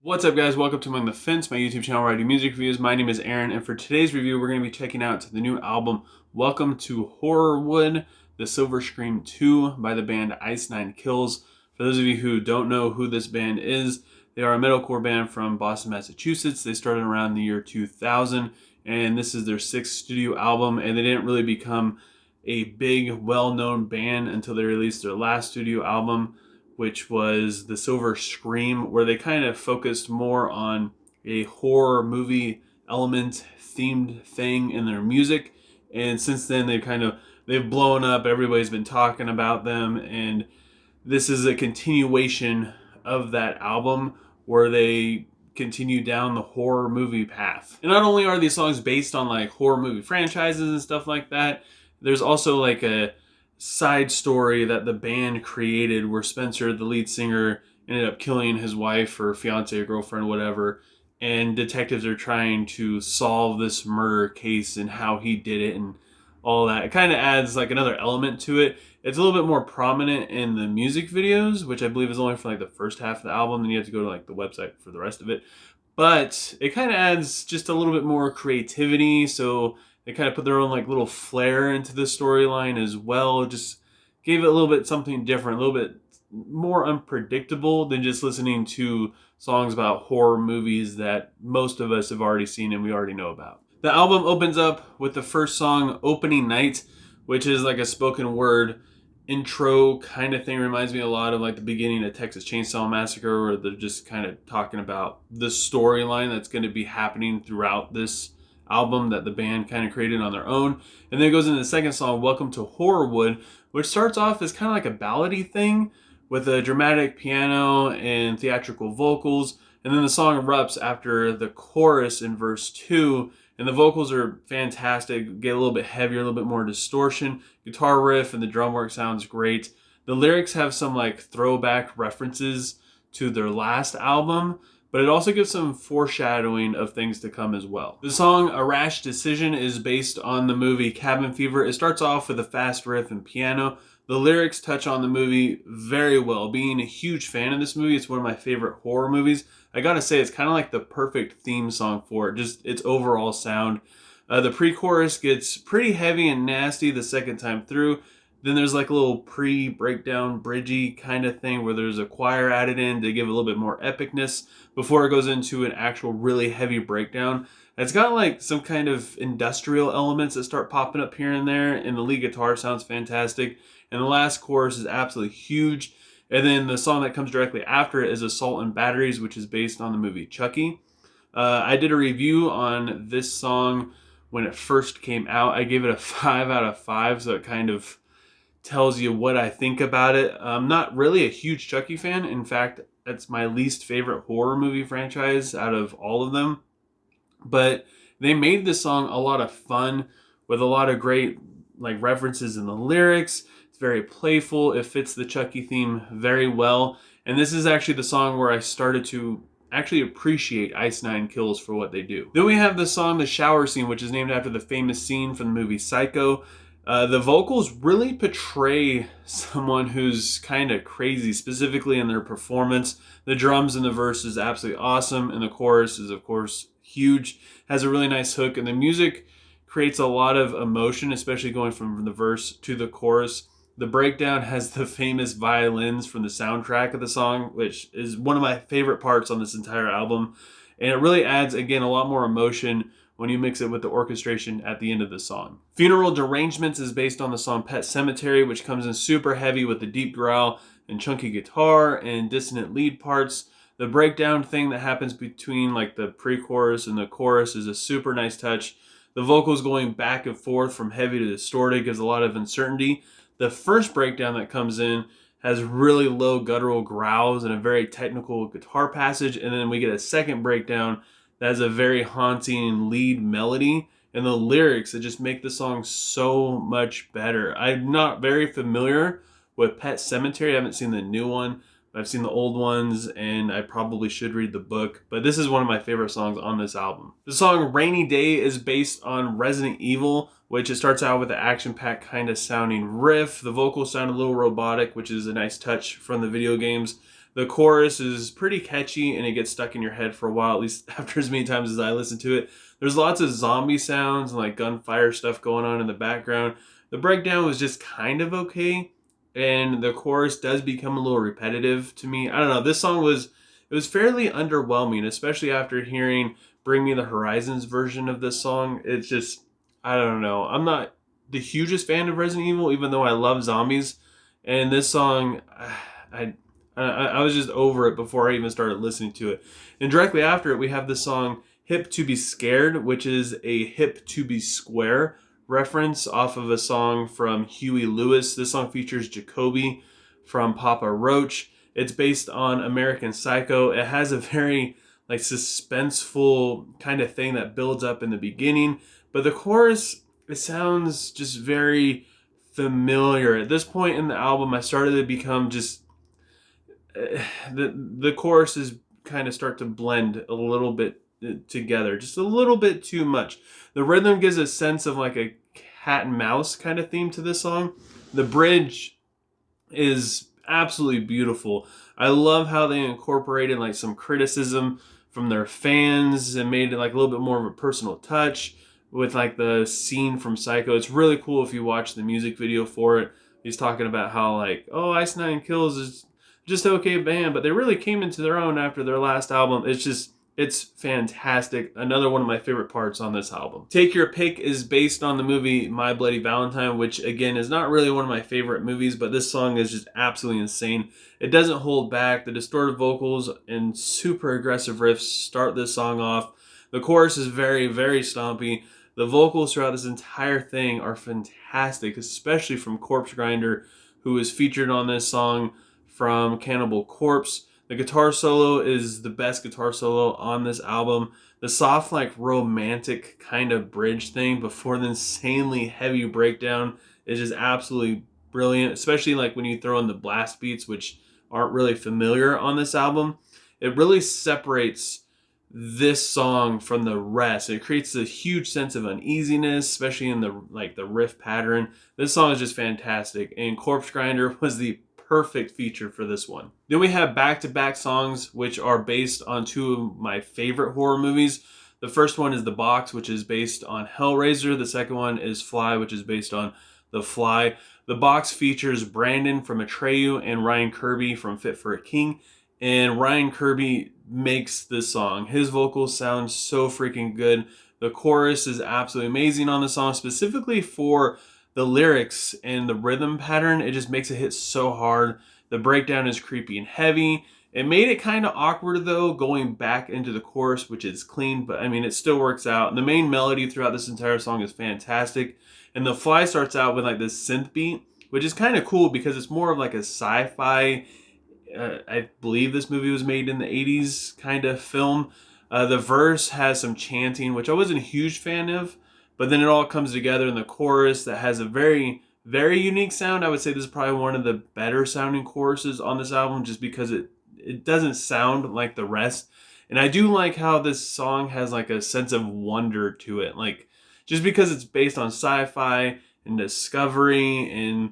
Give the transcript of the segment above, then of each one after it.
What's up, guys? Welcome to Among the Fence, my YouTube channel where I do music reviews. My name is Aaron, and for today's review, we're going to be checking out the new album, Welcome to Horrorwood, The Silver Scream 2 by the band Ice Nine Kills. For those of you who don't know who this band is, they are a metalcore band from Boston, Massachusetts. They started around the year 2000, and this is their 6th studio album, and they didn't really become a big, well-known band until they released their last studio album, which was The Silver Scream, where they kind of focused more on a horror movie element themed thing in their music. And since then they've blown up. Everybody's been talking about them, and this is a continuation of that album where they continue down the horror movie path. And not only are these songs based on like horror movie franchises and stuff like that, there's also like a side story that the band created where Spencer, the lead singer, ended up killing his wife or fiance or girlfriend, whatever, and detectives are trying to solve this murder case and how he did it and all that. It kind of adds like another element to it. It's a little bit more prominent in the music videos, which I believe is only for like the first half of the album, then you have to go to like the website for the rest of it. But it kind of adds just a little bit more creativity, so they kind of put their own like little flair into the storyline as well. Just gave it a little bit something different, a little bit more unpredictable than just listening to songs about horror movies that most of us have already seen and we already know about. The album opens up with the first song, Opening Night, which is like a spoken word intro kind of thing. Reminds me a lot of like the beginning of Texas Chainsaw Massacre, where they're just kind of talking about the storyline that's going to be happening throughout this album that the band kind of created on their own. And then it goes into the second song, Welcome to Horrorwood, which starts off as kind of like a ballady thing with a dramatic piano and theatrical vocals. And then the song erupts after the chorus in verse 2, and the vocals are fantastic, get a little bit heavier, a little bit more distortion. Guitar riff and the drum work sounds great. The lyrics have some like throwback references to their last album, but it also gives some foreshadowing of things to come as well. The song A Rash Decision is based on the movie Cabin Fever. It starts off with a fast riff and piano. The lyrics touch on the movie very well. Being a huge fan of this movie, it's one of my favorite horror movies. I gotta say, it's kind of like the perfect theme song for it, just its overall sound. The pre-chorus gets pretty heavy and nasty the second time through. Then there's like a little pre-breakdown, bridgey kind of thing where there's a choir added in to give a little bit more epicness before it goes into an actual really heavy breakdown. It's got like some kind of industrial elements that start popping up here and there, and the lead guitar sounds fantastic. And the last chorus is absolutely huge. And then the song that comes directly after it is Assault and Batteries, which is based on the movie Chucky. I did a review on this song when it first came out. I gave it a 5 out of 5, so it kind of tells you what I think about it. I'm not really a huge Chucky fan. In fact, that's my least favorite horror movie franchise out of all of them. But they made this song a lot of fun with a lot of great like references in the lyrics. It's very playful. It fits the Chucky theme very well. And this is actually the song where I started to actually appreciate Ice Nine Kills for what they do. Then we have the song The Shower Scene, which is named after the famous scene from the movie Psycho. The vocals really portray someone who's kind of crazy, specifically in their performance. The drums in the verse is absolutely awesome, and the chorus is, of course, huge. Has a really nice hook, and the music creates a lot of emotion, especially going from the verse to the chorus. The breakdown has the famous violins from the soundtrack of the song, which is one of my favorite parts on this entire album. And it really adds, again, a lot more emotion when you mix it with the orchestration at the end of the song. Funeral Derangements is based on the song Pet Sematary, which comes in super heavy with the deep growl and chunky guitar and dissonant lead parts. The breakdown thing that happens between like the pre-chorus and the chorus is a super nice touch. The vocals going back and forth from heavy to distorted gives a lot of uncertainty. The first breakdown that comes in has really low guttural growls and a very technical guitar passage, and then we get a second breakdown that has a very haunting lead melody, and the lyrics that just make the song so much better. I'm not very familiar with Pet Sematary. I haven't seen the new one. I've seen the old ones, and I probably should read the book, but this is one of my favorite songs on this album. The song Rainy Day is based on Resident Evil, which it starts out with an action-packed kind of sounding riff. The vocals sound a little robotic, which is a nice touch from the video games. The chorus is pretty catchy and it gets stuck in your head for a while, at least after as many times as I listen to it. There's lots of zombie sounds and like gunfire stuff going on in the background. The breakdown was just kind of okay, and the chorus does become a little repetitive to me. I don't know. This song was fairly underwhelming, especially after hearing Bring Me the Horizons version of this song. It's just, I don't know. I'm not the hugest fan of Resident Evil, even though I love zombies. And this song, I was just over it before I even started listening to it. And directly after it, we have the song Hip to Be Scared, which is a Hip to Be Square reference off of a song from Huey Lewis. This song features Jacoby from Papa Roach. It's based on American Psycho. It has a very like suspenseful kind of thing that builds up in the beginning, but the chorus, it sounds just very familiar. At this point in the album, I started to become just the choruses kind of start to blend a little bit together, just a little bit too much. The rhythm gives a sense of like a cat and mouse kind of theme to this song. The bridge is absolutely beautiful. I love how they incorporated like some criticism from their fans and made it like a little bit more of a personal touch with like the scene from Psycho. It's really cool if you watch the music video for it. He's talking about how like, oh, Ice Nine Kills is just okay band, but they really came into their own after their last album. It's fantastic. Another one of my favorite parts on this album. Take Your Pick is based on the movie My Bloody Valentine, which again is not really one of my favorite movies, but this song is just absolutely insane. It doesn't hold back. The distorted vocals and super aggressive riffs start this song off. The chorus is very, very stompy. The vocals throughout this entire thing are fantastic, especially from Corpse Grinder, who is featured on this song from Cannibal Corpse. The guitar solo is the best guitar solo on this album. The soft, like romantic kind of bridge thing before the insanely heavy breakdown is just absolutely brilliant, especially like when you throw in the blast beats, which aren't really familiar on this album. It really separates this song from the rest. It creates a huge sense of uneasiness, especially in the riff pattern. This song is just fantastic, and Corpse Grinder was the perfect feature for this one. Then we have back-to-back songs which are based on two of my favorite horror movies. The first one is The Box, which is based on Hellraiser. The second one is Fly, which is based on The Fly. The Box features Brandon from Atreyu and Ryan Kirby from Fit for a King. And Ryan Kirby makes this song. His vocals sound so freaking good. The chorus is absolutely amazing on the song, specifically for the lyrics and the rhythm pattern. It just makes it hit so hard. The breakdown is creepy and heavy. It made it kind of awkward though, going back into the chorus, which is clean, but I mean, it still works out. And the main melody throughout this entire song is fantastic. And The Fly starts out with like this synth beat, which is kind of cool because it's more of like a sci-fi, I believe this movie was made in the 80s kind of film. The verse has some chanting, which I wasn't a huge fan of, but then it all comes together in the chorus that has a very, very unique sound. I would say this is probably one of the better sounding choruses on this album just because it doesn't sound like the rest. And I do like how this song has like a sense of wonder to it. Like just because it's based on sci-fi and discovery and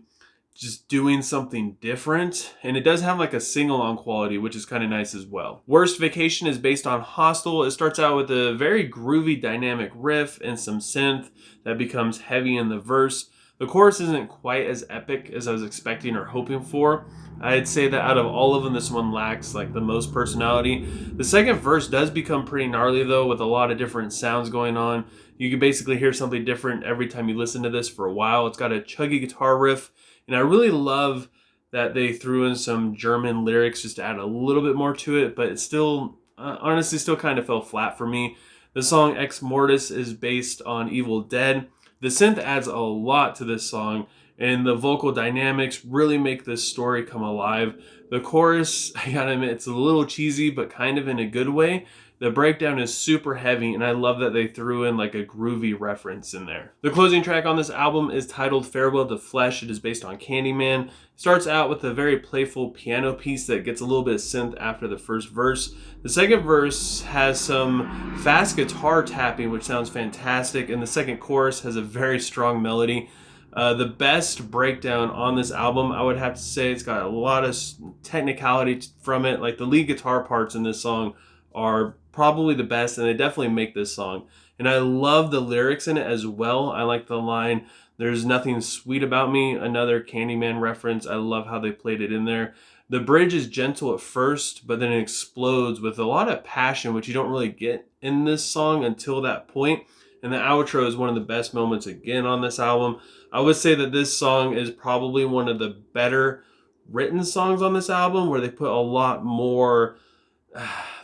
just doing something different. And it does have like a sing-along quality, which is kind of nice as well. Worst Vacation is based on Hostel. It starts out with a very groovy dynamic riff and some synth that becomes heavy in the verse. The chorus isn't quite as epic as I was expecting or hoping for. I'd say that out of all of them, this one lacks like the most personality. The second verse does become pretty gnarly though, with a lot of different sounds going on. You can basically hear something different every time you listen to this for a while. It's got a chuggy guitar riff, and I really love that they threw in some German lyrics just to add a little bit more to it, but it still, honestly, still kind of fell flat for me. The song Ex Mortis is based on Evil Dead. The synth adds a lot to this song, and the vocal dynamics really make this story come alive. The chorus, I gotta admit, it's a little cheesy, but kind of in a good way. The breakdown is super heavy, and I love that they threw in like a groovy reference in there. The closing track on this album is titled Farewell to Flesh. It is based on Candyman. It starts out with a very playful piano piece that gets a little bit of synth after the first verse. The second verse has some fast guitar tapping, which sounds fantastic, and the second chorus has a very strong melody. The best breakdown on this album, I would have to say, it's got a lot of technicality from it. Like the lead guitar parts in this song are probably the best, and they definitely make this song. And I love the lyrics in it as well. I like the line, "There's nothing sweet about me," another Candyman reference. I love how they played it in there. The bridge is gentle at first, but then it explodes with a lot of passion, which you don't really get in this song until that point. And the outro is one of the best moments again on this album. I would say that this song is probably one of the better written songs on this album, where they put a lot more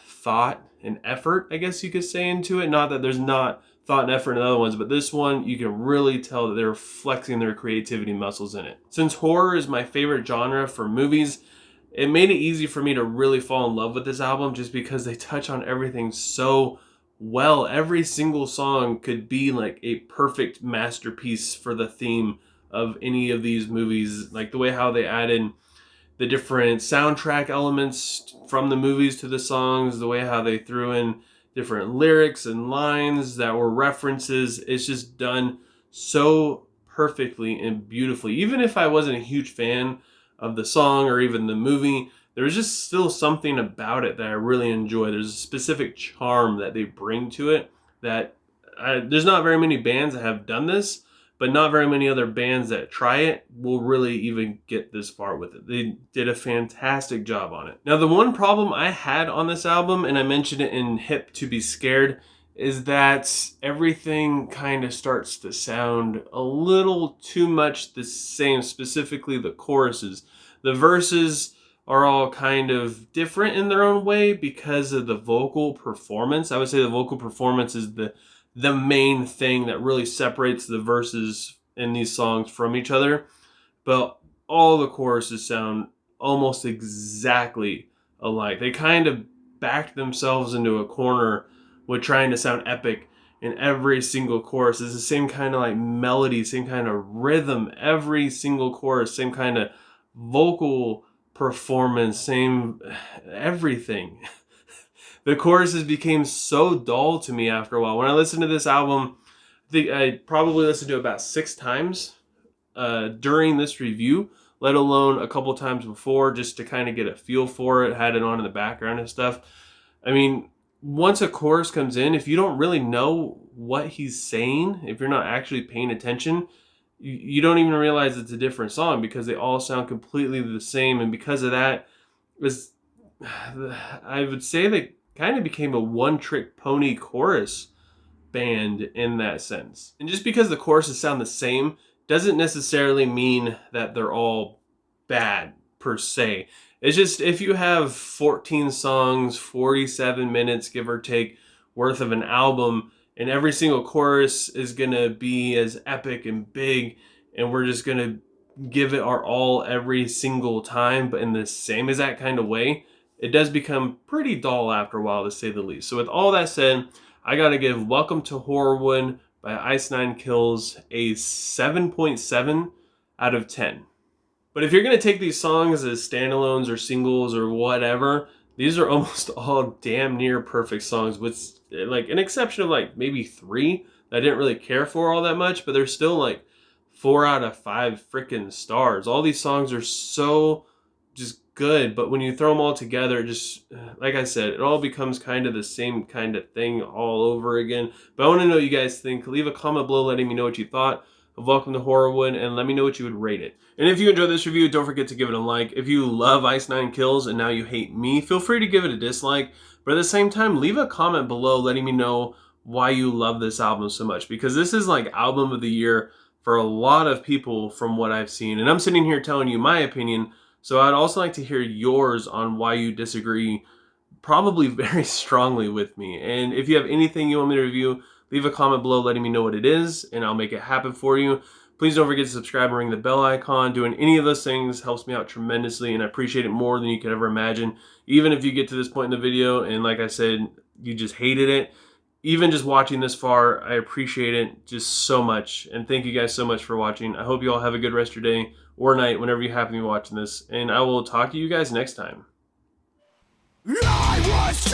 thought and effort, I guess you could say, into it. Not that there's not thought and effort in the other ones, but this one, you can really tell that they're flexing their creativity muscles in it. Since horror is my favorite genre for movies, it made it easy for me to really fall in love with this album, just because they touch on everything so well. Every single song could be like a perfect masterpiece for the theme of any of these movies. Like the way how they add in the different soundtrack elements from the movies to the songs, the way how they threw in different lyrics and lines that were references. It's just done so perfectly and beautifully. Even if I wasn't a huge fan of the song or even the movie, there's just still something about it that I really enjoy. There's a specific charm that they bring to it that there's not very many bands that have done this, but not very many other bands that try it will really even get this far with it. They did a fantastic job on it. Now, the one problem I had on this album, and I mentioned it in Hip to Be Scared, is that everything kind of starts to sound a little too much the same, specifically the choruses. The verses are all kind of different in their own way because of the vocal performance. I would say the vocal performance is the main thing that really separates the verses in these songs from each other. But all the choruses sound almost exactly alike. They kind of backed themselves into a corner with trying to sound epic in every single chorus. It's the same kind of like melody, same kind of rhythm, every single chorus, same kind of vocal performance, same everything. The choruses became so dull to me after a while. When I listened to this album, I think I probably listened to it about 6 times during this review, let alone a couple times before, just to kind of get a feel for it, had it on in the background and stuff. I mean, once a chorus comes in, if you don't really know what he's saying, if you're not actually paying attention, you don't even realize it's a different song because they all sound completely the same. And because of that, I would say they kind of became a one-trick pony chorus band in that sense. And just because the choruses sound the same doesn't necessarily mean that they're all bad per se. It's just, if you have 14 songs, 47 minutes, give or take, worth of an album, and every single chorus is going to be as epic and big, and we're just going to give it our all every single time, but in the same exact kind of way, it does become pretty dull after a while, to say the least. So with all that said, I got to give Welcome to Horrorwood by Ice Nine Kills a 7.7 out of 10. But if you're going to take these songs as standalones or singles or whatever, these are almost all damn near perfect songs, with like an exception of like maybe 3 that I didn't really care for all that much, but they're still like 4 out of 5 freaking stars. All these songs are so just good, but when you throw them all together, just like I said, it all becomes kind of the same kind of thing all over again. But I want to know what you guys think. Leave a comment below letting me know what you thought of Welcome to Horrorwood, and let me know what you would rate it. And if you enjoyed this review, don't forget to give it a like. If you love Ice Nine Kills and now you hate me, feel free to give it a dislike. But at the same time, leave a comment below letting me know why you love this album so much, because this is like album of the year for a lot of people from what I've seen. And I'm sitting here telling you my opinion, so I'd also like to hear yours on why you disagree probably very strongly with me. And if you have anything you want me to review, leave a comment below letting me know what it is, and I'll make it happen for you. Please don't forget to subscribe and ring the bell icon. Doing any of those things helps me out tremendously, and I appreciate it more than you could ever imagine. Even if you get to this point in the video and, like I said, you just hated it, even just watching this far, I appreciate it just so much. And thank you guys so much for watching. I hope you all have a good rest of your day or night whenever you happen to be watching this, and I will talk to you guys next time. I was